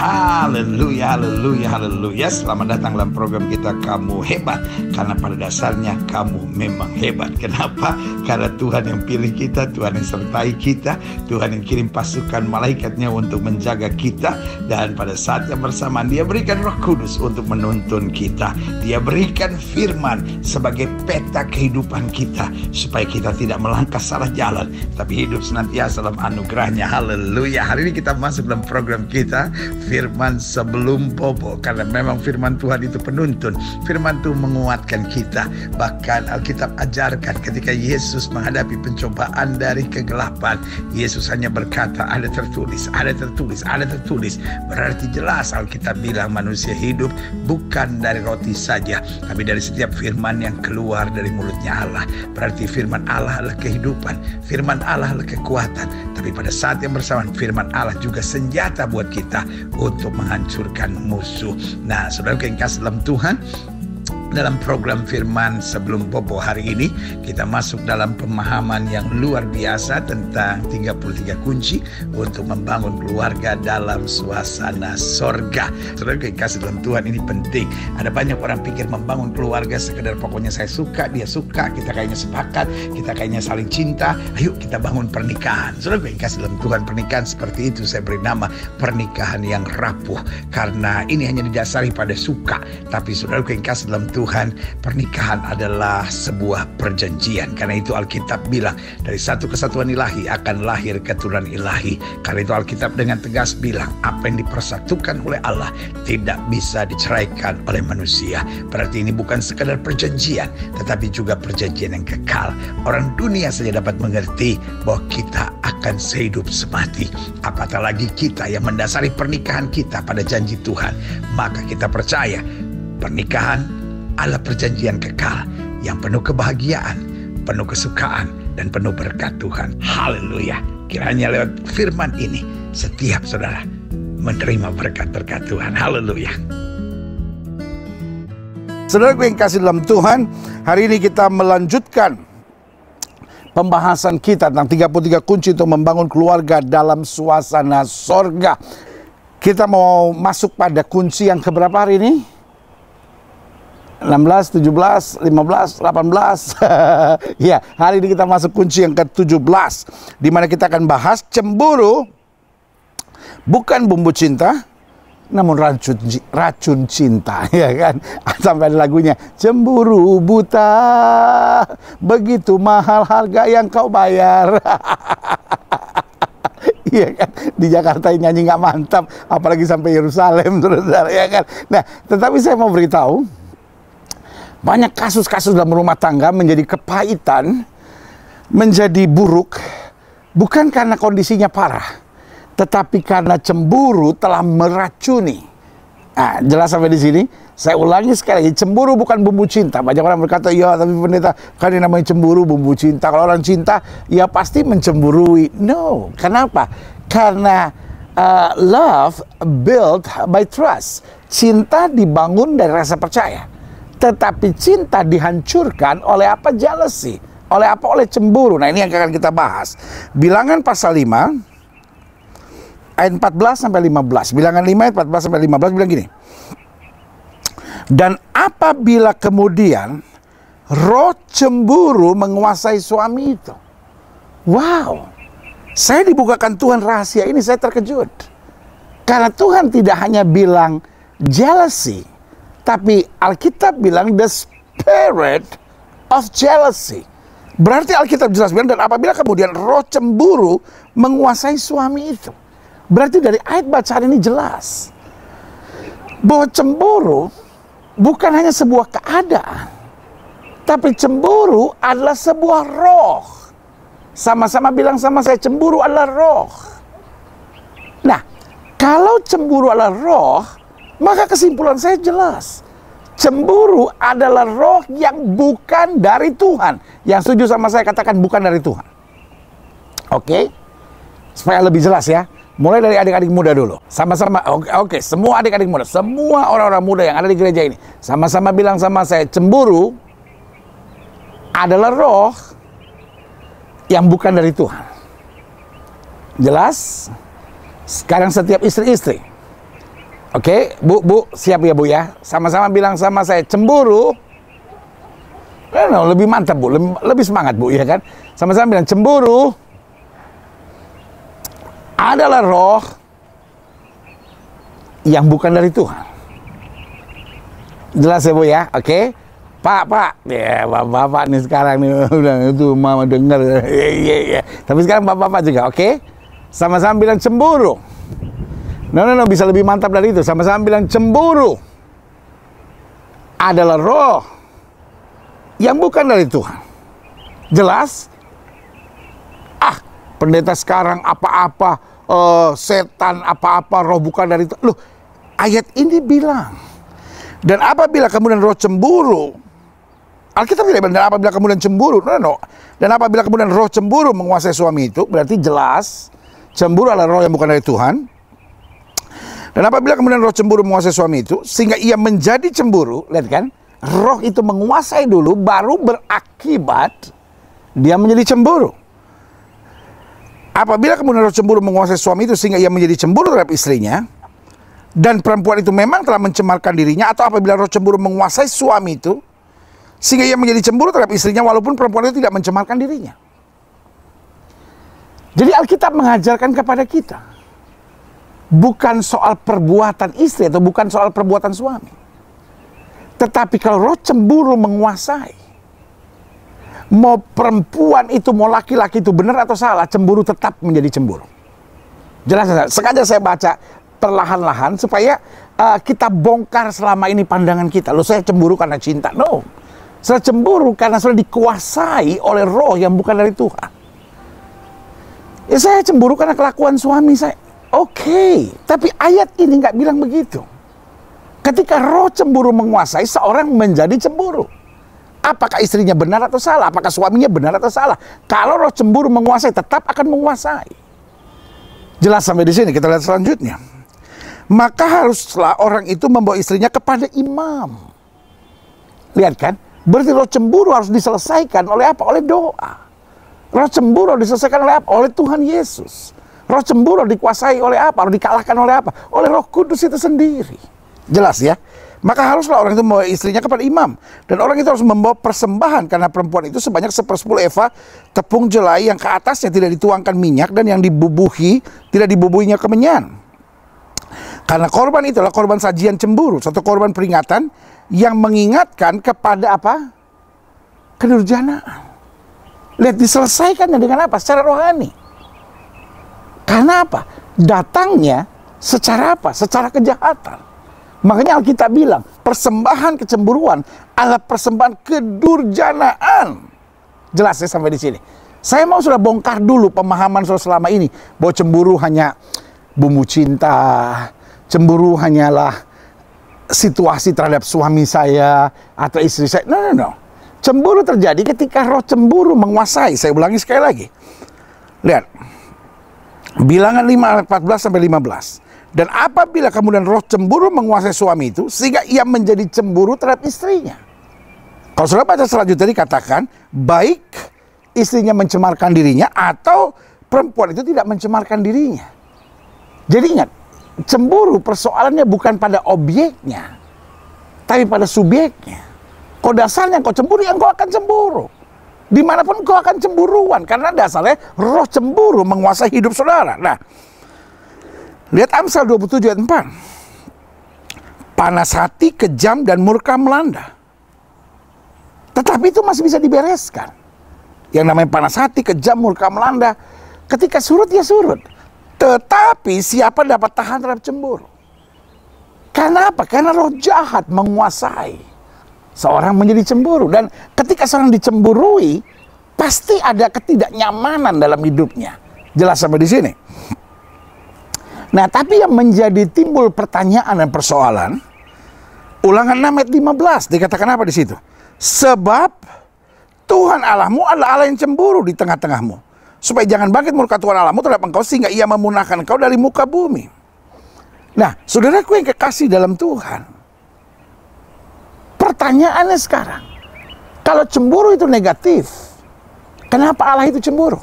Haleluya, haleluya, haleluya. Selamat datang dalam program kita Kamu Hebat. Karena pada dasarnya kamu memang hebat. Kenapa? Karena Tuhan yang pilih kita, Tuhan yang sertai kita, Tuhan yang kirim pasukan malaikatnya untuk menjaga kita. Dan pada saat yang bersamaan Dia berikan Roh Kudus untuk menuntun kita. Dia berikan firman sebagai peta kehidupan kita, supaya kita tidak melangkah salah jalan, tapi hidup senantiasa dalam anugerahnya. Haleluya. Hari ini kita masuk dalam program kita Firman Sebelum Bobo. Karena memang firman Tuhan itu penuntun. Firman Tuhan menguatkan kita. Bahkan Alkitab ajarkan ketika Yesus menghadapi pencobaan dari kegelapan, Yesus hanya berkata, ada tertulis, ada tertulis, ada tertulis. Berarti jelas Alkitab bilang manusia hidup bukan dari roti saja, tapi dari setiap firman yang keluar dari mulutnya Allah. Berarti firman Allah adalah kehidupan, firman Allah adalah kekuatan. Tapi pada saat yang bersamaan firman Allah juga senjata buat kita untuk menghancurkan musuh. Nah, saudara yang kasih dalam Tuhan, dalam program Firman Sebelum Bobo hari ini kita masuk dalam pemahaman yang luar biasa tentang 33 kunci untuk membangun keluarga dalam suasana sorga. Saudara yang kasih dalam Tuhan, ini penting. Ada banyak orang pikir membangun keluarga sekedar pokoknya saya suka, dia suka, kita kayaknya sepakat, kita kayaknya saling cinta, ayo kita bangun pernikahan. Saudara yang kasih dalam Tuhan, pernikahan seperti itu saya beri nama pernikahan yang rapuh, karena ini hanya didasari pada suka. Tapi saudara yang kasih dalam Tuhan, pernikahan adalah sebuah perjanjian. Karena itu Alkitab bilang dari satu kesatuan ilahi akan lahir keturunan ilahi. Karena itu Alkitab dengan tegas bilang apa yang dipersatukan oleh Allah tidak bisa diceraikan oleh manusia. Berarti ini bukan sekadar perjanjian, tetapi juga perjanjian yang kekal. Orang dunia saja dapat mengerti bahwa kita akan sehidup semati, apatah lagi kita yang mendasari pernikahan kita pada janji Tuhan. Maka kita percaya pernikahan adalah perjanjian kekal yang penuh kebahagiaan, penuh kesukaan, dan penuh berkat Tuhan. Haleluya. Kiranya lewat firman ini setiap saudara menerima berkat-berkat Tuhan. Haleluya. Saudara yang kasih dalam Tuhan, hari ini kita melanjutkan pembahasan kita tentang 33 kunci untuk membangun keluarga dalam suasana sorga. Kita mau masuk pada kunci yang keberapa hari ini? 16, 17, 15, 18. Ya, hari ini kita masuk kunci yang ke-17, di mana kita akan bahas cemburu bukan bumbu cinta, namun racun cinta, ya kan? Sampai ada lagunya, cemburu buta, begitu mahal harga yang kau bayar. Iya kan, di Jakarta nyanyi nggak mantap, apalagi sampai Yerusalem, saudara, ya kan? Nah, tetapi saya mau beritahu, banyak kasus-kasus dalam rumah tangga menjadi kepahitan, menjadi buruk, bukan karena kondisinya parah, tetapi karena cemburu telah meracuni. Nah, jelas sampai di sini. Saya ulangi sekali lagi, cemburu bukan bumbu cinta. Banyak orang berkata, ya tapi pendeta, kan ini namanya cemburu bumbu cinta. Kalau orang cinta, ya pasti mencemburui. No, kenapa? Karena love built by trust. Cinta dibangun dari rasa percaya. Tetapi cinta dihancurkan oleh apa? Jealousy. Oleh apa? Oleh cemburu. Nah, ini yang akan kita bahas. Bilangan pasal 5 ayat 14 sampai 15. Bilangan 5 ayat 14 sampai 15 bilang gini. Dan apabila kemudian roh cemburu menguasai suami itu. Wow. Saya dibukakan Tuhan rahasia ini, saya terkejut. Karena Tuhan tidak hanya bilang jealousy, tapi Alkitab bilang the spirit of jealousy. Berarti Alkitab jelas bilang, dan apabila kemudian roh cemburu menguasai suami itu. Berarti dari ayat bacaan ini jelas bahwa cemburu bukan hanya sebuah keadaan, tapi cemburu adalah sebuah roh. Sama-sama bilang sama saya, cemburu adalah roh. Nah, kalau cemburu adalah roh, maka kesimpulan saya jelas. Cemburu adalah roh yang bukan dari Tuhan. Yang setuju sama saya katakan bukan dari Tuhan. Oke? Supaya lebih jelas ya. Mulai dari adik-adik muda dulu. Sama-sama, oke, semua adik-adik muda, semua orang-orang muda yang ada di gereja ini, sama-sama bilang sama saya, cemburu adalah roh yang bukan dari Tuhan. Jelas? Sekarang setiap istri-istri, Oke, Bu, siap ya Bu ya? Sama-sama bilang sama saya, cemburu. Lebih mantap Bu, lebih semangat Bu ya kan? Sama-sama bilang cemburu adalah roh yang bukan dari Tuhan. Jelas ya Bu ya? Oke. Pak, ya bapak nih sekarang nih udah itu mama dengar, ya. Tapi sekarang bapak juga, oke? Sama-sama bilang cemburu. No, bisa lebih mantap dari itu. Sama-sama bilang cemburu adalah roh yang bukan dari Tuhan. Jelas? Pendeta sekarang apa-apa, setan apa-apa, roh bukan dari Tuhan. Loh, ayat ini bilang. Dan apabila kemudian roh cemburu, Alkitab tidak bilang, dan apabila kemudian cemburu, dan apabila kemudian roh cemburu menguasai suami itu, berarti jelas cemburu adalah roh yang bukan dari Tuhan. Dan apabila kemudian roh cemburu menguasai suami itu, sehingga ia menjadi cemburu, lihat kan, roh itu menguasai dulu, baru berakibat dia menjadi cemburu. Apabila kemudian roh cemburu menguasai suami itu, sehingga ia menjadi cemburu terhadap istrinya, dan perempuan itu memang telah mencemarkan dirinya, atau apabila roh cemburu menguasai suami itu, sehingga ia menjadi cemburu terhadap istrinya, walaupun perempuan itu tidak mencemarkan dirinya. Jadi Alkitab mengajarkan kepada kita, bukan soal perbuatan istri atau bukan soal perbuatan suami. Tetapi kalau roh cemburu menguasai, mau perempuan itu, mau laki-laki itu benar atau salah, cemburu tetap menjadi cemburu. Jelas, sengaja saya baca perlahan-lahan supaya kita bongkar selama ini pandangan kita. Loh, saya cemburu karena cinta. No. Saya cemburu karena sudah dikuasai oleh roh yang bukan dari Tuhan. Ya, saya cemburu karena kelakuan suami saya. Oke, tapi ayat ini nggak bilang begitu. Ketika roh cemburu menguasai, seorang menjadi cemburu. Apakah istrinya benar atau salah? Apakah suaminya benar atau salah? Kalau roh cemburu menguasai, tetap akan menguasai. Jelas sampai di sini. Kita lihat selanjutnya. Maka haruslah orang itu membawa istrinya kepada imam. Lihat kan? Berarti roh cemburu harus diselesaikan oleh apa? Oleh doa. Roh cemburu harus diselesaikan oleh apa? Oleh Tuhan Yesus. Roh cemburu dikuasai oleh apa? Harus dikalahkan oleh apa? Oleh Roh Kudus itu sendiri. Jelas ya? Maka haruslah orang itu membawa istrinya kepada imam. Dan orang itu harus membawa persembahan, karena perempuan itu sebanyak 1/10 eva tepung jelai yang ke atasnya tidak dituangkan minyak, dan yang dibubuhi tidak dibubuhinya kemenyan. Karena korban itulah korban sajian cemburu, satu korban peringatan yang mengingatkan kepada apa? Kedurjanaan. Lihat, diselesaikannya dengan apa? Secara rohani. Karena apa? Datangnya secara apa? Secara kejahatan. Makanya Alkitab bilang, persembahan kecemburuan adalah persembahan kedurjanaan. Jelas ya sampai di sini. Saya mau sudah bongkar dulu pemahaman selama ini bahwa cemburu hanya bumbu cinta, cemburu hanyalah situasi terhadap suami saya atau istri saya. No. Cemburu terjadi ketika roh cemburu menguasai. Saya ulangi sekali lagi. Lihat. Bilangan 5 ayat 14 sampai 15. Dan apabila kemudian roh cemburu menguasai suami itu, sehingga ia menjadi cemburu terhadap istrinya. Kalau sudah baca selanjutnya dikatakan, baik istrinya mencemarkan dirinya atau perempuan itu tidak mencemarkan dirinya. Jadi ingat, cemburu persoalannya bukan pada objeknya, tapi pada subjeknya. Kau dasarnya kau cemburu, yang kau akan cemburu. Dimanapun kau akan cemburuan, karena dasarnya roh cemburu menguasai hidup saudara. Nah, lihat Amsal 27 ayat 4. Panas hati, kejam, dan murka melanda. Tetapi itu masih bisa dibereskan. Yang namanya panas hati, kejam, murka melanda, ketika surut ya surut. Tetapi siapa dapat tahan terhadap cemburu? Karena apa? Karena roh jahat menguasai. Seorang menjadi cemburu. Dan ketika seorang dicemburui, pasti ada ketidaknyamanan dalam hidupnya. Jelas sampai di sini. Nah, tapi yang menjadi timbul pertanyaan dan persoalan, Ulangan 6 ayat 15 dikatakan apa di situ? Sebab Tuhan Allahmu adalah Allah yang cemburu di tengah-tengahmu, supaya jangan bangkit murka Tuhan Allahmu terhadap engkau, sehingga ia memunahkan engkau dari muka bumi. Nah, saudaraku yang kekasih dalam Tuhan, pertanyaannya sekarang, kalau cemburu itu negatif, kenapa Allah itu cemburu?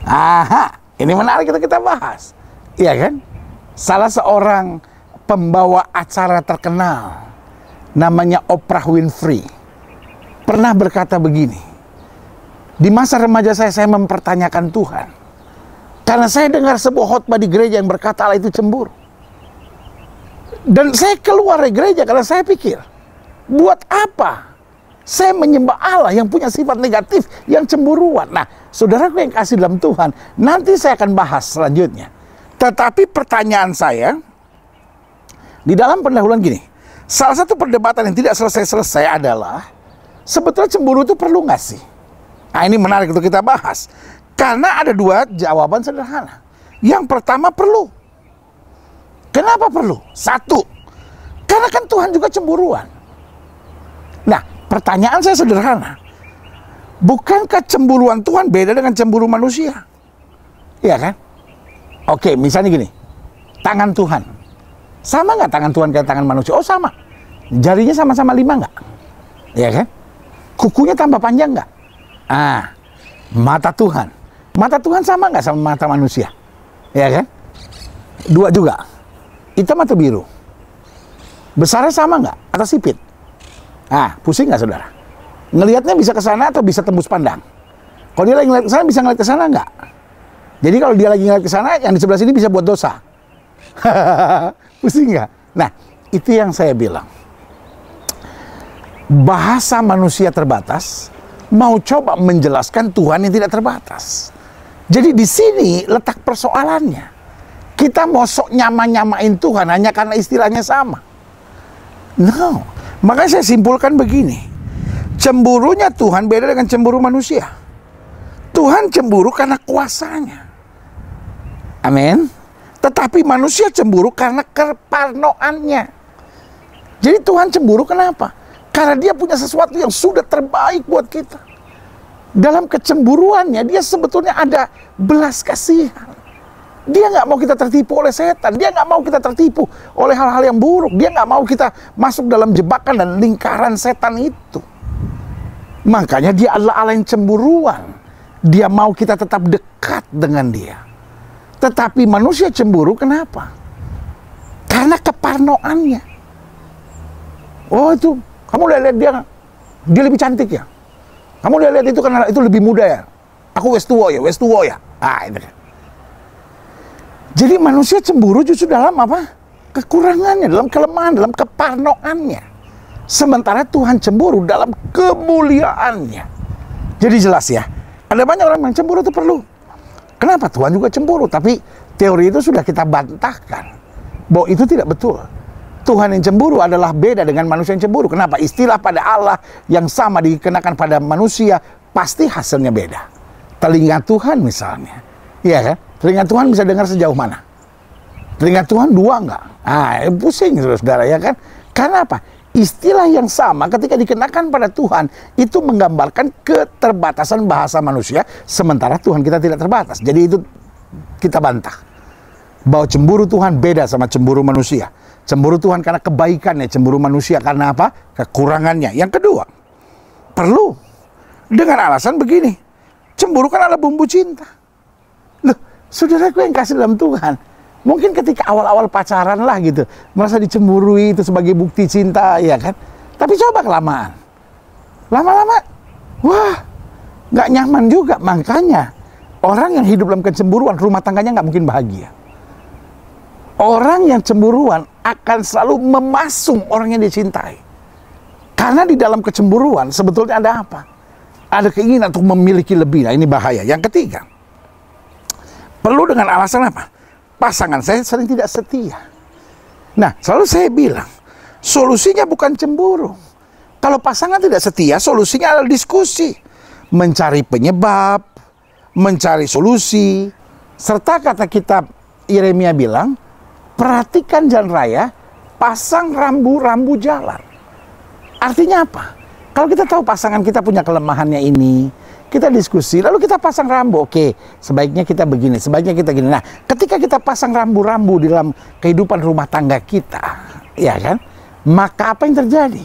Aha, ini menarik kita bahas. Iya kan? Salah seorang pembawa acara terkenal namanya Oprah Winfrey pernah berkata begini, di masa remaja saya mempertanyakan Tuhan karena saya dengar sebuah khotbah di gereja yang berkata Allah itu cemburu. Dan saya keluar dari gereja karena saya pikir, buat apa saya menyembah Allah yang punya sifat negatif, yang cemburuan? Nah, saudaraku yang kasih dalam Tuhan, nanti saya akan bahas selanjutnya. Tetapi pertanyaan saya, di dalam pendahuluan gini, salah satu perdebatan yang tidak selesai-selesai adalah, sebetulnya cemburu itu perlu nggak sih? Nah, ini menarik untuk kita bahas. Karena ada dua jawaban sederhana. Yang pertama, perlu. Kenapa perlu? Satu, karena kan Tuhan juga cemburuan. Nah, pertanyaan saya sederhana. Bukankah cemburuan Tuhan beda dengan cemburu manusia? Iya kan? Oke, misalnya gini. Tangan Tuhan. Sama nggak tangan Tuhan kayak tangan manusia? Oh, sama. Jarinya sama-sama 5 nggak? Iya kan? Kukunya tambah panjang nggak? Mata Tuhan. Mata Tuhan sama nggak sama mata manusia? Iya kan? 2 juga. Hitam atau biru? Besarnya sama nggak? Atau sipit? Pusing nggak saudara? Ngelihatnya bisa ke sana atau bisa tembus pandang? Kalau dia lagi ngeliat ke sana, bisa ngeliat ke sana nggak? Jadi kalau dia lagi ngeliat ke sana, yang di sebelah sini bisa buat dosa. Pusing nggak? Nah, itu yang saya bilang. Bahasa manusia terbatas, mau coba menjelaskan Tuhan yang tidak terbatas. Jadi di sini letak persoalannya. Kita mau sok nyama-nyamain Tuhan hanya karena istilahnya sama. No. Makanya saya simpulkan begini. Cemburunya Tuhan beda dengan cemburu manusia. Tuhan cemburu karena kuasanya. Amin. Tetapi manusia cemburu karena keparnoannya. Jadi Tuhan cemburu kenapa? Karena dia punya sesuatu yang sudah terbaik buat kita. Dalam kecemburuannya dia sebetulnya ada belas kasihan. Dia nggak mau kita tertipu oleh setan. Dia nggak mau kita tertipu oleh hal-hal yang buruk. Dia nggak mau kita masuk dalam jebakan dan lingkaran setan itu. Makanya dia adalah Allah yang cemburuan. Dia mau kita tetap dekat dengan dia. Tetapi manusia cemburu kenapa? Karena keparnoannya. Oh itu, kamu lihat dia lebih cantik ya. Kamu lihat itu karena itu lebih muda ya. Aku wes tua ya. Itu kan. Jadi manusia cemburu justru dalam apa? Kekurangannya, dalam kelemahan, dalam keparnoannya. Sementara Tuhan cemburu dalam kemuliaannya. Jadi jelas ya, ada banyak orang yang cemburu itu perlu. Kenapa Tuhan juga cemburu? Tapi teori itu sudah kita bantahkan bahwa itu tidak betul. Tuhan yang cemburu adalah beda dengan manusia yang cemburu. Kenapa? Istilah pada Allah yang sama dikenakan pada manusia pasti hasilnya beda. Telinga Tuhan misalnya, iya kan? Telinga Tuhan bisa dengar sejauh mana? Telinga Tuhan 2 enggak? Pusing saudara ya kan? Karena apa? Istilah yang sama ketika dikenakan pada Tuhan itu menggambarkan keterbatasan bahasa manusia, sementara Tuhan kita tidak terbatas. Jadi itu kita bantah bahwa cemburu Tuhan beda sama cemburu manusia. Cemburu Tuhan karena kebaikannya, cemburu manusia karena apa? Kekurangannya. Yang kedua, perlu dengan alasan begini. Cemburu kan adalah bumbu cinta. Loh, saudaraku yang kasih dalam Tuhan, mungkin ketika awal-awal pacaran lah gitu, merasa dicemburui itu sebagai bukti cinta, ya kan? Tapi coba kelamaan. Lama-lama, wah, nggak nyaman juga. Makanya, orang yang hidup dalam kecemburuan, rumah tangganya nggak mungkin bahagia. Orang yang cemburuan akan selalu memasung orang yang dicintai. Karena di dalam kecemburuan sebetulnya ada apa? Ada keinginan untuk memiliki lebih. Nah, ini bahaya. Yang ketiga, perlu dengan alasan apa? Pasangan saya sering tidak setia. Nah, selalu saya bilang, solusinya bukan cemburu. Kalau pasangan tidak setia, solusinya adalah diskusi. Mencari penyebab, mencari solusi. Serta kata kitab Yeremia bilang, perhatikan jalan raya, pasang rambu-rambu jalan. Artinya apa? Kalau kita tahu pasangan kita punya kelemahannya ini, kita diskusi, lalu kita pasang rambu. Oke, sebaiknya kita begini, sebaiknya kita gini. Nah, ketika kita pasang rambu-rambu di dalam kehidupan rumah tangga kita, ya kan? Maka apa yang terjadi?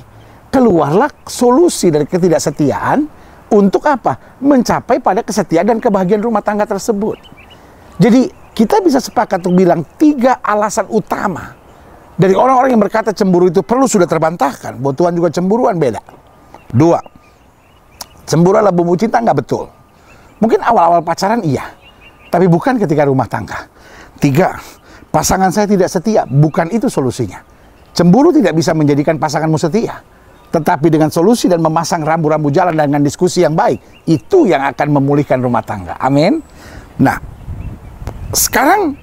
Keluarlah solusi dari ketidaksetiaan untuk apa? Mencapai pada kesetiaan dan kebahagiaan rumah tangga tersebut. Jadi, kita bisa sepakat untuk bilang 3 alasan utama Dari orang-orang yang berkata cemburu itu perlu sudah terbantahkan. Bahwa Tuhan juga cemburuan, beda. 2, cemburu adalah bumbu cinta, nggak betul. Mungkin awal-awal pacaran iya, tapi bukan ketika rumah tangga. 3, pasangan saya tidak setia, bukan itu solusinya. Cemburu tidak bisa menjadikan pasanganmu setia. Tetapi dengan solusi dan memasang rambu-rambu jalan dengan diskusi yang baik, itu yang akan memulihkan rumah tangga. Amin. Nah, sekarang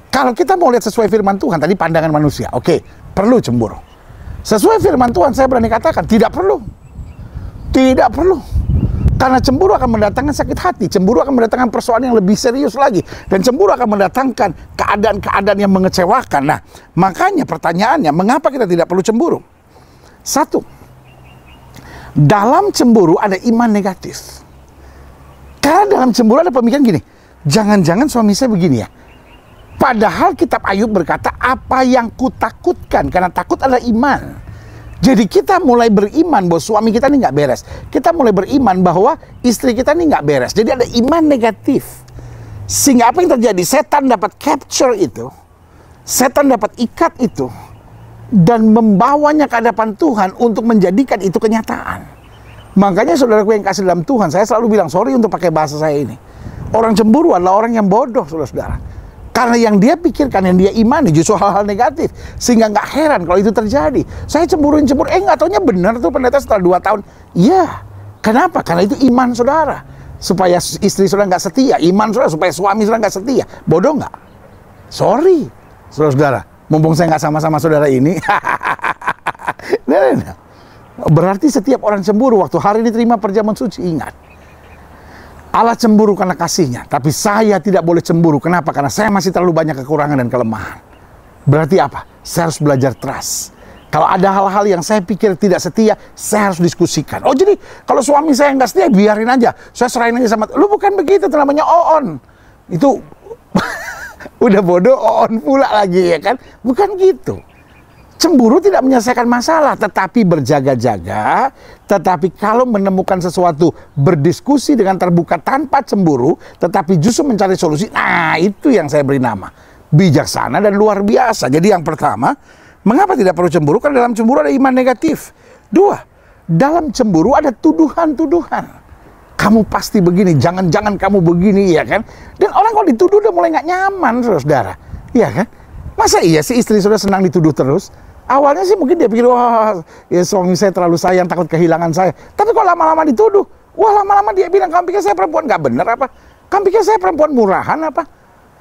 kalau kita mau lihat sesuai firman Tuhan, tadi pandangan manusia, oke, perlu cemburu. Sesuai firman Tuhan, saya berani katakan, tidak perlu. Tidak perlu. Karena cemburu akan mendatangkan sakit hati. Cemburu akan mendatangkan persoalan yang lebih serius lagi. Dan cemburu akan mendatangkan keadaan-keadaan yang mengecewakan. Nah, makanya pertanyaannya, mengapa kita tidak perlu cemburu? 1, dalam cemburu ada iman negatif. Karena dalam cemburu ada pemikiran gini, jangan-jangan suami saya begini ya. Padahal kitab Ayub berkata, apa yang kutakutkan, karena takut adalah iman. Jadi kita mulai beriman bahwa suami kita ini nggak beres. Kita mulai beriman bahwa istri kita ini nggak beres. Jadi ada iman negatif. Sehingga apa yang terjadi? Setan dapat capture itu. Setan dapat ikat itu. Dan membawanya ke hadapan Tuhan untuk menjadikan itu kenyataan. Makanya saudaraku yang kasih dalam Tuhan, saya selalu bilang, sorry untuk pakai bahasa saya ini. Orang cemburu adalah orang yang bodoh, saudara-saudara. Karena yang dia pikirkan, yang dia imani justru hal-hal negatif. Sehingga nggak heran kalau itu terjadi. Saya cemburuin, nggak taunya benar tuh pendeta setelah 2 tahun. Iya. Kenapa? Karena itu iman saudara. Supaya istri saudara nggak setia. Iman saudara supaya suami saudara nggak setia. Bodoh nggak? Sorry, saudara-saudara. Mumpung saya nggak sama-sama saudara ini. Berarti setiap orang cemburu waktu hari diterima perjamuan suci, ingat. Allah cemburu karena kasihnya, tapi saya tidak boleh cemburu. Kenapa? Karena saya masih terlalu banyak kekurangan dan kelemahan. Berarti apa? Saya harus belajar trust. Kalau ada hal-hal yang saya pikir tidak setia, saya harus diskusikan. Oh, jadi kalau suami saya nggak setia, biarin aja. Saya serahin aja sama, lu bukan begitu, itu namanya on. Itu udah bodoh, on pula lagi ya kan? Bukan gitu. Cemburu tidak menyelesaikan masalah, tetapi berjaga-jaga. Tetapi kalau menemukan sesuatu, berdiskusi dengan terbuka tanpa cemburu, tetapi justru mencari solusi, nah itu yang saya beri nama bijaksana dan luar biasa. Jadi yang pertama, mengapa tidak perlu cemburu? Karena dalam cemburu ada iman negatif. 2, dalam cemburu ada tuduhan-tuduhan. Kamu pasti begini, jangan-jangan kamu begini, ya kan? Dan orang kalau dituduh udah mulai nggak nyaman, saudara. Iya kan? Masa iya sih istri sudah senang dituduh terus? Awalnya sih mungkin dia pikir, wah ya suami saya terlalu sayang, takut kehilangan saya. Tapi kalau lama-lama dituduh, wah lama-lama dia bilang, kamu pikir saya perempuan nggak bener apa? Kamu pikir saya perempuan murahan apa?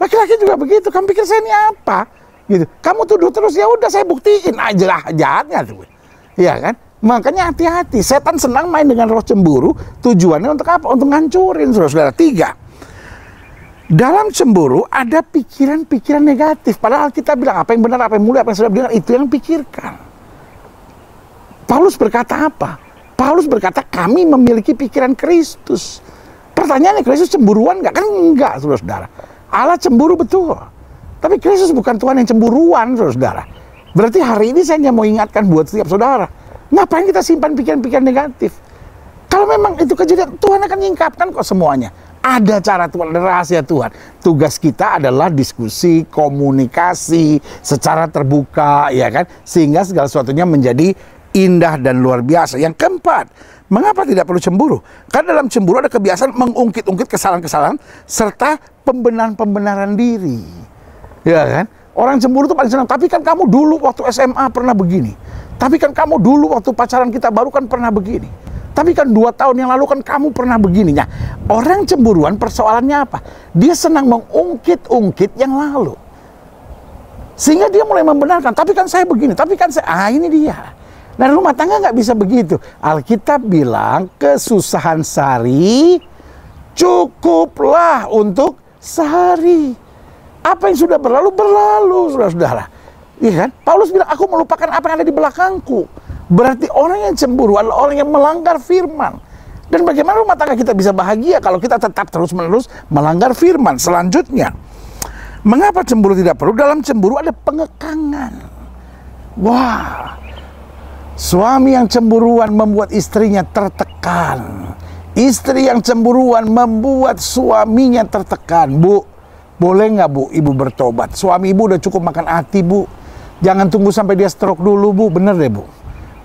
Laki-laki juga begitu, kamu pikir saya ini apa? Gitu. Kamu tuduh terus, ya udah saya buktiin aja lah jahatnya tuh. Iya kan? Makanya hati-hati, setan senang main dengan roh cemburu. Tujuannya untuk apa? Untuk ngancurin, saudara-saudara. 3, dalam cemburu ada pikiran-pikiran negatif. Padahal kita bilang apa yang benar, apa yang mulia, apa yang sudah dengar, itu yang pikirkan. Paulus berkata apa? Paulus berkata kami memiliki pikiran Kristus. Pertanyaannya, Kristus cemburuan nggak? Kan enggak, saudara-saudara. Allah cemburu betul. Tapi Kristus bukan Tuhan yang cemburuan, saudara-saudara. Berarti hari ini saya hanya mau ingatkan buat setiap saudara. Ngapain kita simpan pikiran-pikiran negatif? Kalau memang itu kejadian, Tuhan akan nyingkapkan kok semuanya. Ada cara Tuhan, ada rahasia Tuhan. Tugas kita adalah diskusi, komunikasi secara terbuka, ya kan? Sehingga segala sesuatunya menjadi indah dan luar biasa. Yang keempat, mengapa tidak perlu cemburu? Karena dalam cemburu ada kebiasaan mengungkit-ungkit kesalahan-kesalahan serta pembenaran-pembenaran diri. Ya kan? Orang cemburu itu paling senang. Tapi kan kamu dulu waktu SMA pernah begini. Tapi kan kamu dulu waktu pacaran kita baru kan pernah begini. Tapi kan 2 tahun yang lalu kan kamu pernah begini. Nah, orang cemburuan persoalannya apa? Dia senang mengungkit-ungkit yang lalu. Sehingga dia mulai membenarkan, tapi kan saya begini, tapi kan saya, ini dia. Nah, rumah tangga nggak bisa begitu. Alkitab bilang, kesusahan sehari cukuplah untuk sehari. Apa yang sudah berlalu, berlalu, saudara-saudara. Iya kan? Paulus bilang, aku melupakan apa yang ada di belakangku. Berarti orang yang cemburu adalah orang yang melanggar firman. Dan bagaimana rumah tangga kita bisa bahagia kalau kita tetap terus-menerus melanggar firman? Selanjutnya, mengapa cemburu tidak perlu? Dalam cemburu ada pengekangan. Wah, suami yang cemburuan membuat istrinya tertekan. Istri yang cemburuan membuat suaminya tertekan. Bu, boleh nggak bu, ibu bertobat? Suami ibu udah cukup makan hati bu. Jangan tunggu sampai dia stroke dulu, Bu. Bener deh, Bu.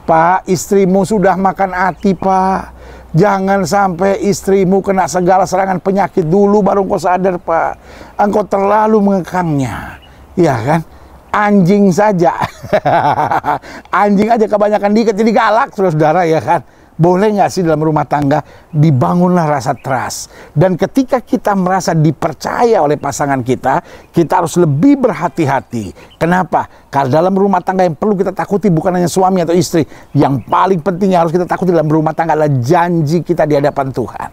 Pak, istrimu sudah makan ati, Pak. Jangan sampai istrimu kena segala serangan penyakit dulu baru engkau sadar, Pak. Engkau terlalu mengekangnya. Ya kan? Anjing saja. Anjing aja kebanyakan diikat jadi galak, saudara-saudara, ya kan? Boleh nggak sih dalam rumah tangga dibangunlah rasa trust. Dan ketika kita merasa dipercaya oleh pasangan kita harus lebih berhati-hati. Kenapa? Karena dalam rumah tangga yang perlu kita takuti bukan hanya suami atau istri. Yang paling penting yang harus kita takuti dalam rumah tangga adalah janji kita di hadapan Tuhan.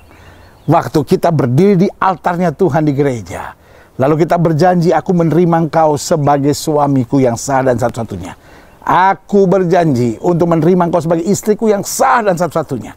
Waktu kita berdiri di altarnya Tuhan di gereja, lalu kita berjanji, aku menerima engkau sebagai suamiku yang sah dan satu-satunya. Aku berjanji untuk menerima engkau sebagai istriku yang sah dan satu-satunya.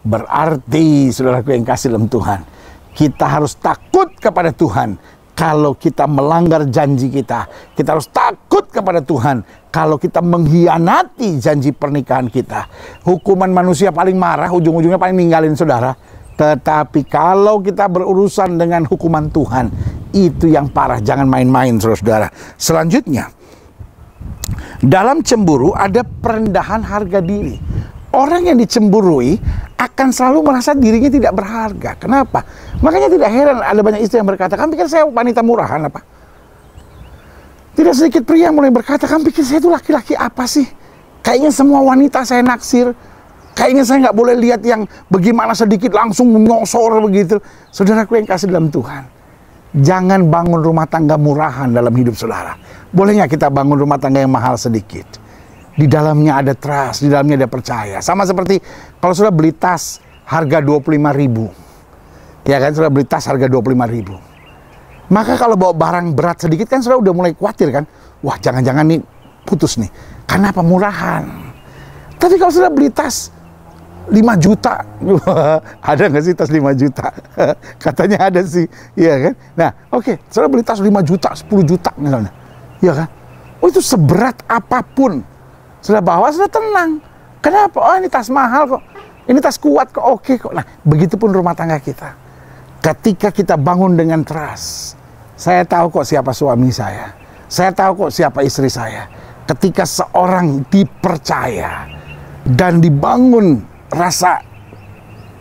Berarti, saudaraku yang kasih dalam Tuhan, kita harus takut kepada Tuhan kalau kita melanggar janji kita. Kita harus takut kepada Tuhan kalau kita mengkhianati janji pernikahan kita. Hukuman manusia paling marah, ujung-ujungnya paling ninggalin saudara. Tetapi kalau kita berurusan dengan hukuman Tuhan, itu yang parah. Jangan main-main, saudara-saudara. Selanjutnya, dalam cemburu ada perendahan harga diri. Orang yang dicemburui akan selalu merasa dirinya tidak berharga. Kenapa? Makanya tidak heran ada banyak istri yang berkata, kamu pikir saya wanita murahan apa? Tidak sedikit pria yang mulai berkata, kamu pikir saya itu laki-laki apa sih? Kayaknya semua wanita saya naksir. Kayaknya saya nggak boleh lihat yang bagaimana sedikit langsung nyosor begitu. Saudaraku yang kasih dalam Tuhan, jangan bangun rumah tangga murahan dalam hidup saudara. Boleh nggak kita bangun rumah tangga yang mahal sedikit? Di dalamnya ada trust, di dalamnya ada percaya. Sama seperti kalau sudah beli tas harga 25.000. Ya kan, sudah beli tas harga 25.000. Maka kalau bawa barang berat sedikit kan sudah udah mulai khawatir kan. Wah, jangan-jangan nih putus nih. Karena apa? Murahan. Tapi kalau sudah beli tas 5 juta, ada nggak sih tas 5 juta? Katanya ada sih, iya kan? Nah, oke, sudah beli tas 5 juta, 10 juta misalnya, iya kan? Oh, itu seberat apapun, sudah bawa, sudah tenang. Kenapa? Oh, ini tas mahal kok, ini tas kuat kok, oke kok. Nah, begitupun rumah tangga kita. Ketika kita bangun dengan trust, saya tahu kok siapa suami saya tahu kok siapa istri saya. Ketika seorang dipercaya dan dibangun rasa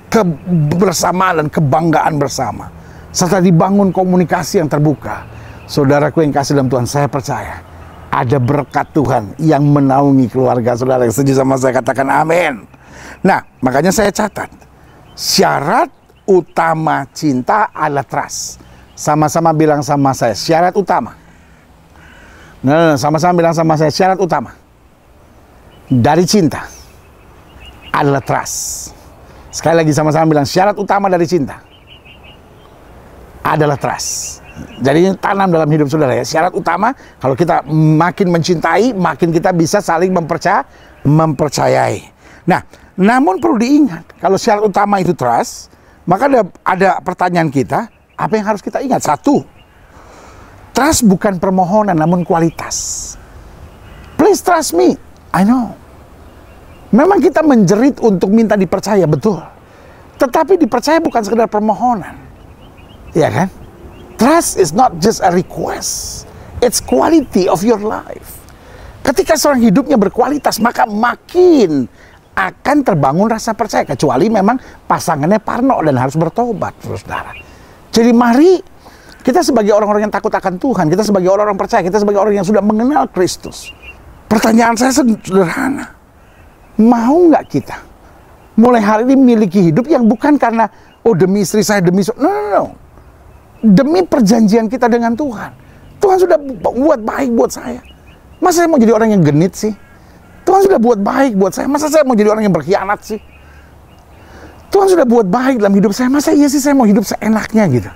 kebersamaan dan kebanggaan bersama, serta dibangun komunikasi yang terbuka, saudaraku yang kasih dalam Tuhan, saya percaya ada berkat Tuhan yang menaungi keluarga saudara. Yang setuju sama saya katakan amin. Nah, makanya saya catat syarat utama cinta adalah trust. Sama-sama bilang sama saya, syarat utama. Nah, sama-sama bilang sama saya, syarat utama dari cinta adalah trust. Sekali lagi sama-sama bilang, syarat utama dari cinta adalah trust. Jadi tanam dalam hidup saudara ya. Syarat utama, kalau kita makin mencintai, makin kita bisa saling mempercayai. Nah, namun perlu diingat, kalau syarat utama itu trust, maka ada pertanyaan kita, apa yang harus kita ingat? Satu, trust bukan permohonan, namun kualitas. Please trust me, I know. Memang kita menjerit untuk minta dipercaya, betul. Tetapi dipercaya bukan sekedar permohonan. Iya kan? Trust is not just a request. It's quality of your life. Ketika seorang hidupnya berkualitas, maka makin akan terbangun rasa percaya. Kecuali memang pasangannya parno dan harus bertobat, saudara. Jadi mari kita sebagai orang-orang yang takut akan Tuhan, kita sebagai orang-orang percaya, kita sebagai orang yang sudah mengenal Kristus. Pertanyaan saya sederhana. Mau nggak kita mulai hari ini memiliki hidup yang bukan karena oh demi istri saya, demi no. Demi perjanjian kita dengan Tuhan. Tuhan sudah buat baik buat saya. Masa saya mau jadi orang yang genit sih? Tuhan sudah buat baik buat saya. Masa saya mau jadi orang yang berkhianat sih? Tuhan sudah buat baik dalam hidup saya. Masa iya sih saya mau hidup seenaknya gitu?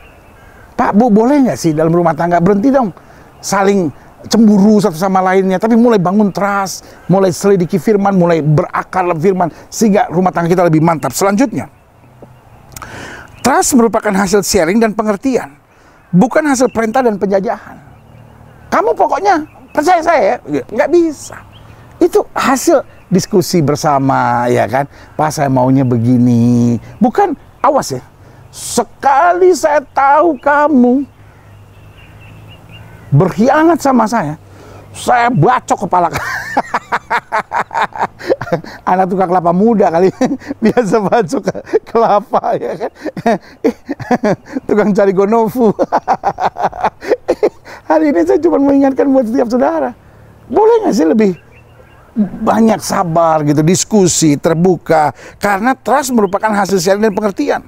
Pak, Bu, boleh nggak sih dalam rumah tangga berhenti dong saling cemburu satu sama lainnya, tapi mulai bangun trust, mulai selidiki firman, mulai berakar dalam firman, sehingga rumah tangga kita lebih mantap. Selanjutnya, trust merupakan hasil sharing dan pengertian, bukan hasil perintah dan penjajahan. Kamu pokoknya percaya saya, nggak bisa. Itu hasil diskusi bersama, ya kan? Pak, saya maunya begini. Bukan, awas ya, sekali saya tahu kamu berkhianat sama saya saya bacok kepala. Anak tukang kelapa muda kali, biasa bacok kelapa ya kan. Tukang cari gonofu. Hari ini saya cuma mengingatkan buat setiap saudara, boleh nggak sih lebih banyak sabar gitu, diskusi, terbuka, karena trust merupakan hasil sharing dan pengertian,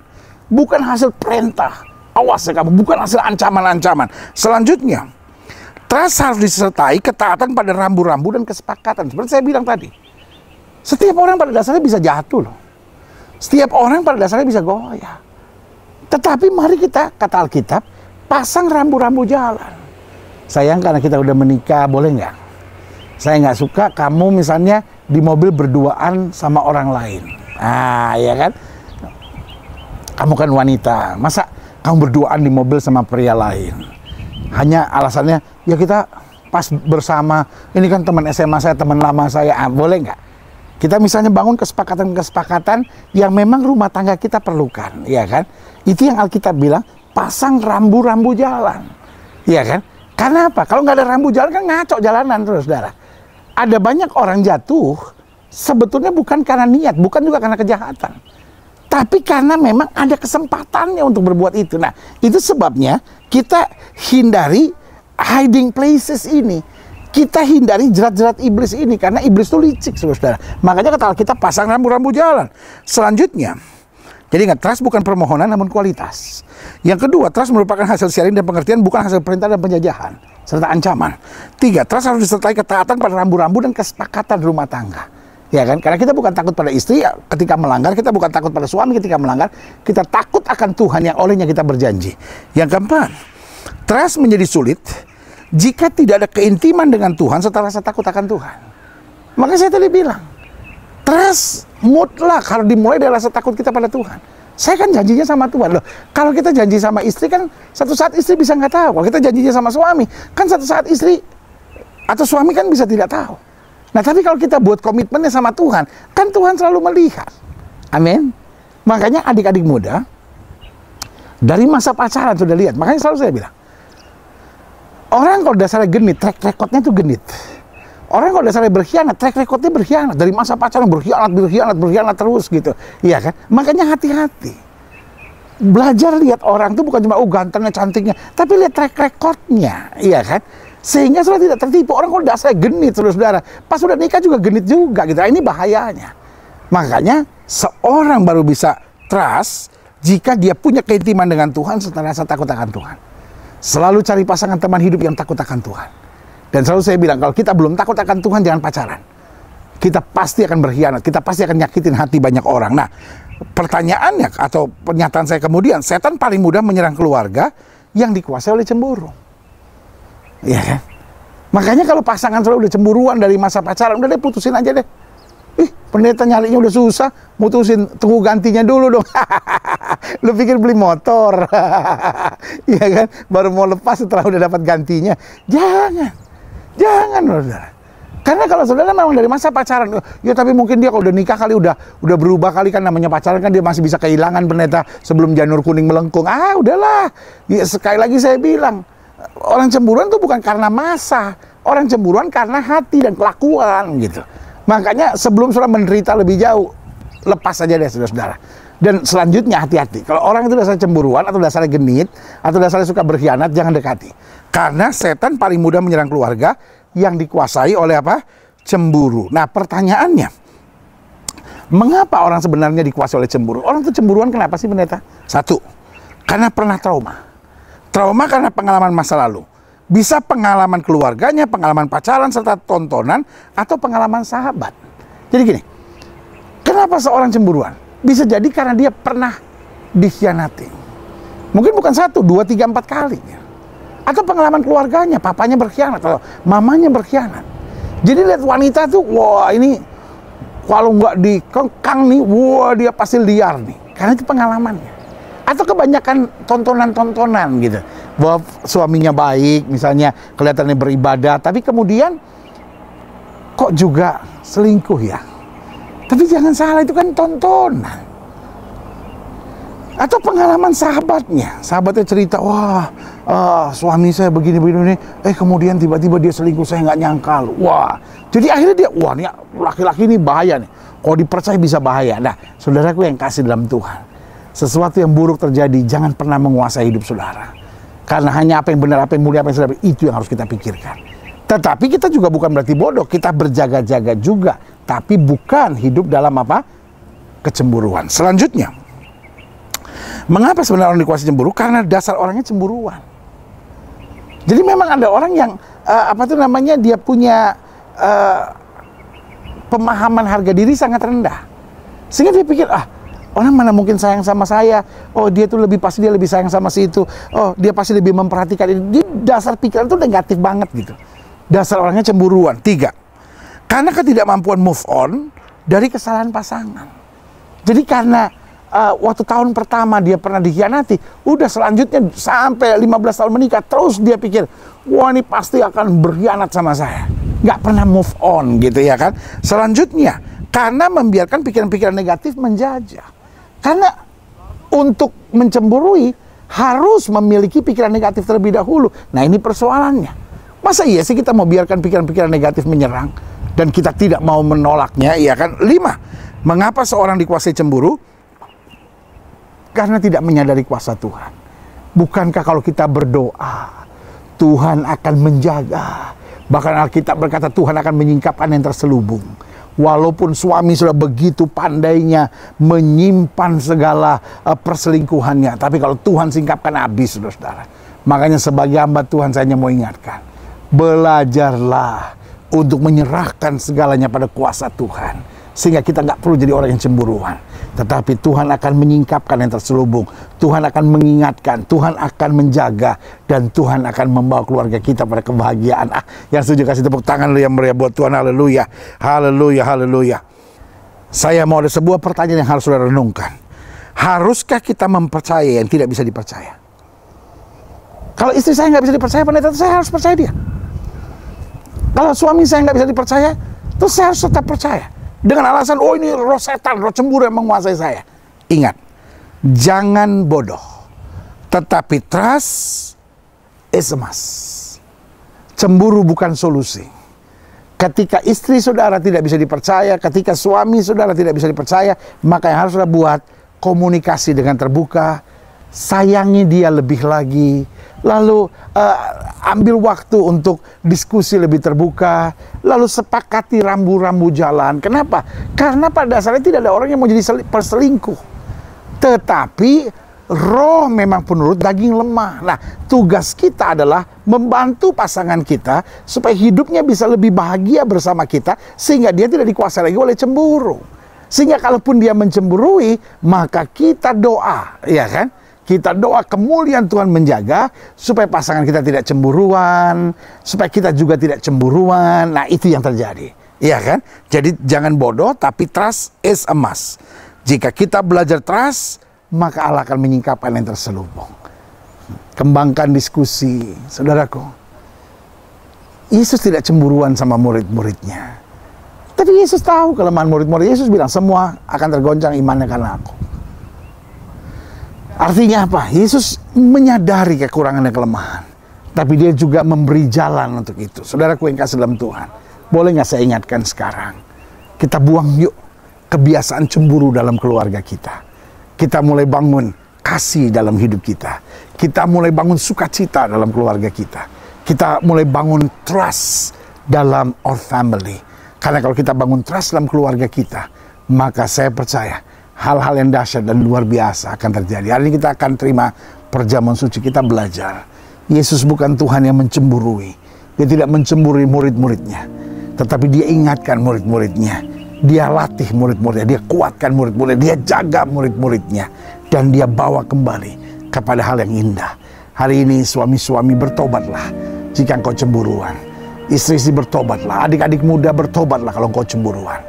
bukan hasil perintah. Awas ya kamu, bukan hasil ancaman-ancaman. Selanjutnya, trust harus disertai ketaatan pada rambu-rambu dan kesepakatan. Seperti saya bilang tadi, setiap orang pada dasarnya bisa jatuh loh. Setiap orang pada dasarnya bisa goyah. Tetapi mari kita, kata Alkitab, pasang rambu-rambu jalan. Sayang karena kita udah menikah, boleh nggak? Saya nggak suka kamu misalnya di mobil berduaan sama orang lain. Ah, ya kan? Kamu kan wanita, masa kamu berduaan di mobil sama pria lain? Hanya alasannya, ya kita pas bersama, ini kan teman SMA saya, teman lama saya, boleh nggak? Kita misalnya bangun kesepakatan-kesepakatan yang memang rumah tangga kita perlukan, ya kan? Itu yang Alkitab bilang, pasang rambu-rambu jalan, ya kan? Karena apa? Kalau nggak ada rambu jalan kan ngaco jalanan terus, saudara. Ada banyak orang jatuh sebetulnya bukan karena niat, bukan juga karena kejahatan, tapi karena memang ada kesempatannya untuk berbuat itu. Nah, itu sebabnya kita hindari hiding places ini. Kita hindari jerat-jerat iblis ini, karena iblis itu licik, saudara. Makanya kata kita pasang rambu-rambu jalan. Selanjutnya, jadi ingat, trust bukan permohonan namun kualitas. Yang kedua, trust merupakan hasil sharing dan pengertian, bukan hasil perintah dan penjajahan serta ancaman. 3, trust harus disertai ketaatan pada rambu-rambu dan kesepakatan rumah tangga. Ya kan? Karena kita bukan takut pada istri ketika melanggar, kita bukan takut pada suami ketika melanggar, kita takut akan Tuhan yang olehnya kita berjanji. Yang keempat, trust menjadi sulit jika tidak ada keintiman dengan Tuhan serta rasa takut akan Tuhan. Makanya saya tadi bilang, trust mutlak harus dimulai dari rasa takut kita pada Tuhan. Saya kan janjinya sama Tuhan loh. Kalau kita janji sama istri kan satu saat istri bisa nggak tahu. Kalau kita janjinya sama suami kan satu saat istri atau suami kan bisa tidak tahu. Nah, tapi kalau kita buat komitmennya sama Tuhan, kan Tuhan selalu melihat. Amin. Makanya adik-adik muda, dari masa pacaran sudah lihat. Makanya selalu saya bilang, orang kalau dasarnya genit, track recordnya itu genit. Orang kalau dasarnya berkhianat, track recordnya berkhianat. Dari masa pacaran berkhianat terus gitu. Iya kan? Makanya hati-hati. Belajar lihat orang itu bukan cuma gantengnya, cantiknya, tapi lihat track recordnya. Iya kan? Sehingga sudah tidak tertipu. Orang kalau dasarnya genit, saudara. Pas sudah nikah juga genit juga gitu. Nah, ini bahayanya. Makanya seorang baru bisa trust jika dia punya keintiman dengan Tuhan serta rasa takut akan Tuhan. Selalu cari pasangan teman hidup yang takut akan Tuhan. Dan selalu saya bilang, kalau kita belum takut akan Tuhan, jangan pacaran. Kita pasti akan berkhianat, kita pasti akan nyakitin hati banyak orang. Nah, pertanyaannya atau pernyataan saya kemudian, setan paling mudah menyerang keluarga yang dikuasai oleh cemburu. Iya kan? Makanya kalau pasangan selalu udah cemburuan dari masa pacaran, udah deh putusin aja deh. Pendeta nyalinya udah susah, mutusin, tunggu gantinya dulu dong. Lu pikir beli motor? Iya kan? Baru mau lepas setelah udah dapat gantinya. Jangan saudara. Karena kalau saudara memang dari masa pacaran, ya tapi mungkin dia kalau udah nikah kali udah berubah kali, kan namanya pacaran kan dia masih bisa kehilangan pendeta sebelum janur kuning melengkung. Udahlah. Ya, sekali lagi saya bilang, orang cemburuan itu bukan karena masa, orang cemburuan karena hati dan kelakuan gitu. Makanya sebelum saudara menderita lebih jauh, lepas saja deh saudara. Dan selanjutnya hati-hati. Kalau orang itu dasarnya cemburuan atau dasarnya genit atau dasarnya suka berkhianat, jangan dekati. Karena setan paling mudah menyerang keluarga yang dikuasai oleh apa? Cemburu. Nah, pertanyaannya, mengapa orang sebenarnya dikuasai oleh cemburu? Orang itu cemburuan kenapa sih, pendeta? 1, karena pernah trauma. Trauma karena pengalaman masa lalu. Bisa pengalaman keluarganya, pengalaman pacaran, serta tontonan, atau pengalaman sahabat. Jadi gini, kenapa seorang cemburuan? Bisa jadi karena dia pernah dikhianati. Mungkin bukan 1, 2, 3, 4 kali. Atau pengalaman keluarganya, papanya berkhianat, atau mamanya berkhianat. Jadi lihat wanita tuh, wah ini kalau nggak dikekang nih, wah dia pasti liar nih. Karena itu pengalamannya. Atau kebanyakan tontonan-tontonan gitu. Bahwa suaminya baik, misalnya kelihatannya beribadah, tapi kemudian kok juga selingkuh ya. Tapi jangan salah, itu kan tontonan. Atau pengalaman sahabatnya cerita, wah suami saya begini-begini, kemudian tiba-tiba dia selingkuh, saya nggak nyangka. Wah, jadi akhirnya dia, wah nih laki-laki ini bahaya nih, kalau dipercaya bisa bahaya. Nah, saudaraku yang kasih dalam Tuhan, sesuatu yang buruk terjadi, jangan pernah menguasai hidup saudara. Karena hanya apa yang benar, apa yang mulia, apa yang sedap, itu yang harus kita pikirkan. Tetapi kita juga bukan berarti bodoh, kita berjaga-jaga juga, tapi bukan hidup dalam apa? Kecemburuan. Selanjutnya, mengapa sebenarnya orang dikuasai cemburu? Karena dasar orangnya cemburuan. Jadi memang ada orang yang dia punya pemahaman harga diri sangat rendah, sehingga dia pikir, orang mana mungkin sayang sama saya, dia tuh pasti dia lebih sayang sama si itu, dia pasti lebih memperhatikan ini. Di dasar pikiran itu negatif banget gitu. Dasar orangnya cemburuan. 3, karena ketidakmampuan move on dari kesalahan pasangan. Jadi karena waktu tahun pertama dia pernah dikhianati, udah selanjutnya sampai 15 tahun menikah, terus dia pikir, wah ini pasti akan berkhianat sama saya. Nggak pernah move on gitu ya kan. Selanjutnya, karena membiarkan pikiran-pikiran negatif menjajah. Karena untuk mencemburui harus memiliki pikiran negatif terlebih dahulu. Nah ini persoalannya. Masa iya sih kita mau biarkan pikiran-pikiran negatif menyerang dan kita tidak mau menolaknya, ya kan? 5, mengapa seorang dikuasai cemburu? Karena tidak menyadari kuasa Tuhan. Bukankah kalau kita berdoa, Tuhan akan menjaga? Bahkan Alkitab berkata Tuhan akan menyingkapkan yang terselubung. Walaupun suami sudah begitu pandainya menyimpan segala perselingkuhannya, tapi kalau Tuhan singkapkan habis, saudara. Makanya sebagai hamba Tuhan saya hanya mau ingatkan, belajarlah untuk menyerahkan segalanya pada kuasa Tuhan, sehingga kita nggak perlu jadi orang yang cemburuan. Tetapi Tuhan akan menyingkapkan yang terselubung, Tuhan akan mengingatkan, Tuhan akan menjaga, dan Tuhan akan membawa keluarga kita pada kebahagiaan. Yang setuju kasih tepuk tangan lu yang meriah buat Tuhan. Haleluya, haleluya, haleluya. Saya mau ada sebuah pertanyaan yang harus saudara renungkan. Haruskah kita mempercayai yang tidak bisa dipercaya? Kalau istri saya nggak bisa dipercaya, pendeta, saya harus percaya dia. Kalau suami saya nggak bisa dipercaya, terus saya harus tetap percaya. Dengan alasan, ini roh setan, roh cemburu yang menguasai saya. Ingat, jangan bodoh. Tetapi trust is a must. Cemburu bukan solusi. Ketika istri saudara tidak bisa dipercaya, ketika suami saudara tidak bisa dipercaya, maka yang harus saudara buat, komunikasi dengan terbuka, sayangi dia lebih lagi, lalu ambil waktu untuk diskusi lebih terbuka, lalu sepakati rambu-rambu jalan. Kenapa? Karena pada dasarnya tidak ada orang yang mau jadi perselingkuh. Tetapi roh memang penurut, daging lemah. Nah, tugas kita adalah membantu pasangan kita supaya hidupnya bisa lebih bahagia bersama kita, sehingga dia tidak dikuasai lagi oleh cemburu. Sehingga kalaupun dia mencemburui, maka kita doa, ya kan? Kita doa kemuliaan Tuhan menjaga supaya pasangan kita tidak cemburuan, supaya kita juga tidak cemburuan. Nah, itu yang terjadi, iya kan? Jadi jangan bodoh, tapi trust is a must. Jika kita belajar trust, maka Allah akan menyingkapkan yang terselubung. Kembangkan diskusi, saudaraku. Yesus tidak cemburuan sama murid-muridnya, tapi Yesus tahu kelemahan murid-murid. Yesus bilang semua akan tergoncang imannya karena aku. Artinya apa? Yesus menyadari kekurangan dan kelemahan, tapi dia juga memberi jalan untuk itu. Saudaraku yang kasih dalam Tuhan, boleh nggak saya ingatkan sekarang? Kita buang yuk kebiasaan cemburu dalam keluarga kita. Kita mulai bangun kasih dalam hidup kita. Kita mulai bangun sukacita dalam keluarga kita. Kita mulai bangun trust dalam our family. Karena kalau kita bangun trust dalam keluarga kita, maka saya percaya hal-hal yang dahsyat dan luar biasa akan terjadi. Hari ini kita akan terima perjamuan suci, kita belajar. Yesus bukan Tuhan yang mencemburui. Dia tidak mencemburui murid-muridnya, tetapi dia ingatkan murid-muridnya. Dia latih murid-muridnya, dia kuatkan murid-muridnya, dia jaga murid-muridnya, dan dia bawa kembali kepada hal yang indah. Hari ini suami-suami bertobatlah jika engkau cemburuan. Istri-istri bertobatlah, adik-adik muda bertobatlah kalau engkau cemburuan.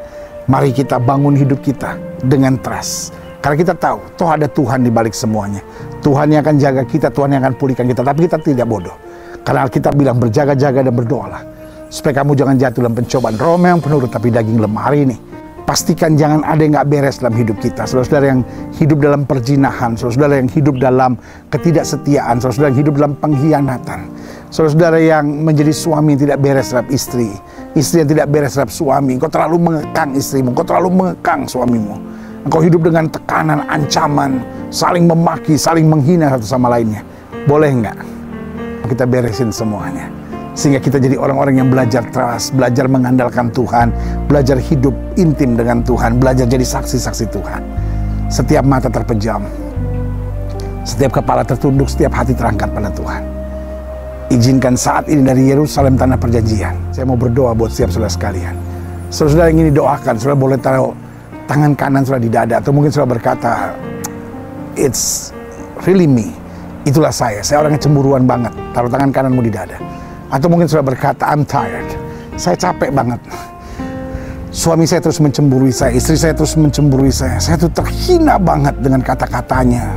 Mari kita bangun hidup kita dengan trust. Karena kita tahu, toh ada Tuhan di balik semuanya. Tuhan yang akan jaga kita, Tuhan yang akan pulihkan kita. Tapi kita tidak bodoh. Karena Alkitab bilang berjaga-jaga dan berdoalah, supaya kamu jangan jatuh dalam pencobaan. Roh memang penurut, tapi daging lemah. Hari ini, Pastikan jangan ada yang gak beres dalam hidup kita. Saudara-saudara yang hidup dalam perzinahan, saudara-saudara yang hidup dalam ketidaksetiaan, saudara-saudara yang hidup dalam pengkhianatan, saudara-saudara yang menjadi suami yang tidak beres terhadap istri, istri yang tidak beres terhadap suami. Engkau terlalu mengekang istrimu, engkau terlalu mengekang suamimu. Engkau hidup dengan tekanan, ancaman, saling memaki, saling menghina satu sama lainnya. Boleh nggak kita beresin semuanya? Sehingga kita jadi orang-orang yang belajar trust, belajar mengandalkan Tuhan, belajar hidup intim dengan Tuhan, belajar jadi saksi-saksi Tuhan. Setiap mata terpejam, setiap kepala tertunduk, setiap hati terangkat pada Tuhan. Izinkan saat ini dari Yerusalem tanah perjanjian, saya mau berdoa buat setiap saudara sekalian. Saudara yang ingin didoakan, saudara boleh taruh tangan kanan saudara di dada, atau mungkin saudara berkata, it's really me. Itulah saya orang yang cemburuan banget. Taruh tangan kananmu di dada. Atau mungkin saudara berkata, I'm tired. Saya capek banget. Suami saya terus mencemburui saya, istri saya terus mencemburui saya. Saya tuh terhina banget dengan kata-katanya.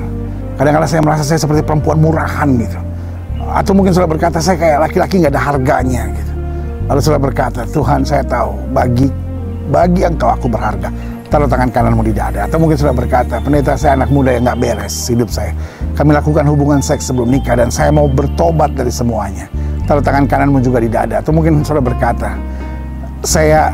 Kadang-kadang saya merasa saya seperti perempuan murahan gitu. Atau mungkin saudara berkata, saya kayak laki-laki gak ada harganya gitu. Lalu saudara berkata, Tuhan saya tahu, bagi engkau aku berharga. Taruh tangan kananmu di dada. Atau mungkin saudara berkata, pendeta saya anak muda yang gak beres hidup saya. Kami lakukan hubungan seks sebelum nikah dan saya mau bertobat dari semuanya. Taruh tangan kananmu juga di dada. Atau mungkin saudara berkata, saya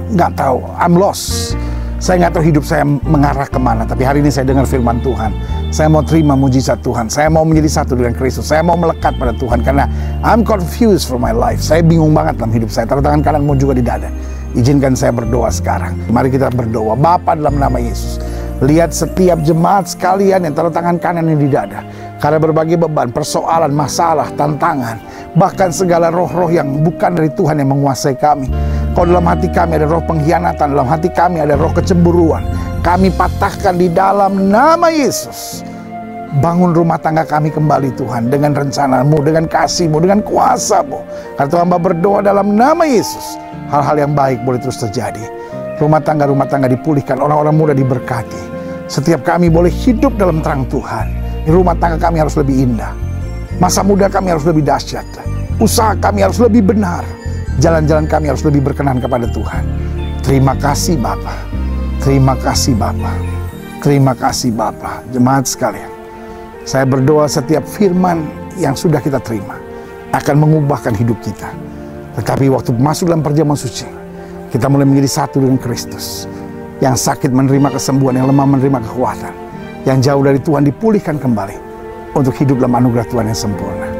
nggak tahu, I'm lost. Saya nggak tahu hidup saya mengarah kemana. Tapi hari ini saya dengar firman Tuhan. Saya mau terima mujizat Tuhan. Saya mau menjadi satu dengan Kristus. Saya mau melekat pada Tuhan karena I'm confused for my life. Saya bingung banget dalam hidup saya. Taruh tangan kananmu juga di dada. Izinkan saya berdoa sekarang. Mari kita berdoa. Bapa dalam nama Yesus, lihat setiap jemaat sekalian yang taruh tangan kanannya di dada. Karena berbagai beban, persoalan, masalah, tantangan, bahkan segala roh-roh yang bukan dari Tuhan yang menguasai kami. Kalau dalam hati kami ada roh pengkhianatan, dalam hati kami ada roh kecemburuan, kami patahkan di dalam nama Yesus. Bangun rumah tangga kami kembali Tuhan, dengan rencana-Mu, dengan kasih-Mu, dengan kuasa-Mu. Karena Tuhan hamba berdoa dalam nama Yesus, hal-hal yang baik boleh terus terjadi. Rumah tangga dipulihkan, orang-orang muda diberkati. Setiap kami boleh hidup dalam terang Tuhan. Rumah tangga kami harus lebih indah. Masa muda kami harus lebih dahsyat. Usaha kami harus lebih benar. Jalan-jalan kami harus lebih berkenan kepada Tuhan. Terima kasih Bapa. Terima kasih Bapa. Terima kasih Bapa. Jemaat sekalian, saya berdoa setiap firman yang sudah kita terima akan mengubahkan hidup kita. Tetapi waktu masuk dalam perjamuan suci, kita mulai menjadi satu dengan Kristus. Yang sakit menerima kesembuhan, yang lemah menerima kekuatan, yang jauh dari Tuhan dipulihkan kembali untuk hidup dalam anugerah Tuhan yang sempurna.